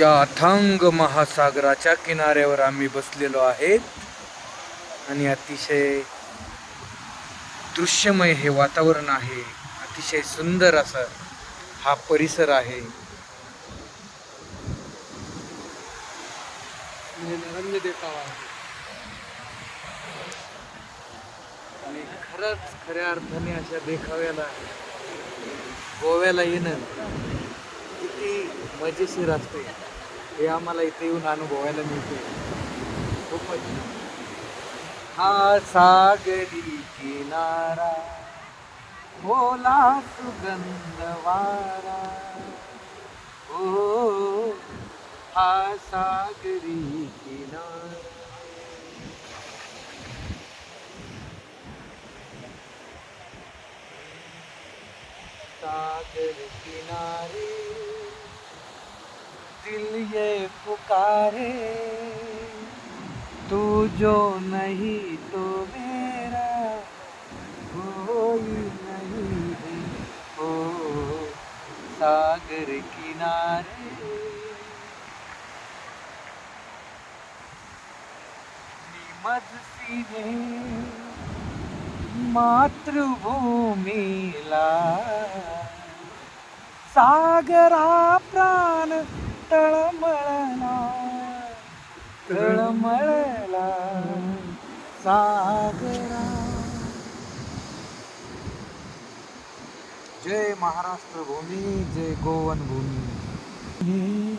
या अथांग महासागराच्या किनाऱ्यावर आम्ही बसलेलो आहेत आणि अतिशय दृश्यमय हे वातावरण आहे. अतिशय सुंदर असा हा परिसर आहे. नरम्य देखावा आणि खरंच खऱ्या अर्थाने अशा देखाव्याला गोव्याला येणं किती मजेशीर असते हे आम्हाला इथे येऊन अनुभवायला मिळते. खूपच हा सागरी किनारा ओला सुगंध वारा ओ हा सागरी किनारा. सागर किनारे दिल ये पुकारे तू जो नहीं तो मेरा कोई नहीं है. ओ सागर किनारे मजसीने मातृभूमीला सागरा प्राण तळमळला तळमळला सागरा. जय महाराष्ट्र भूमी, जय गोवन भूमी.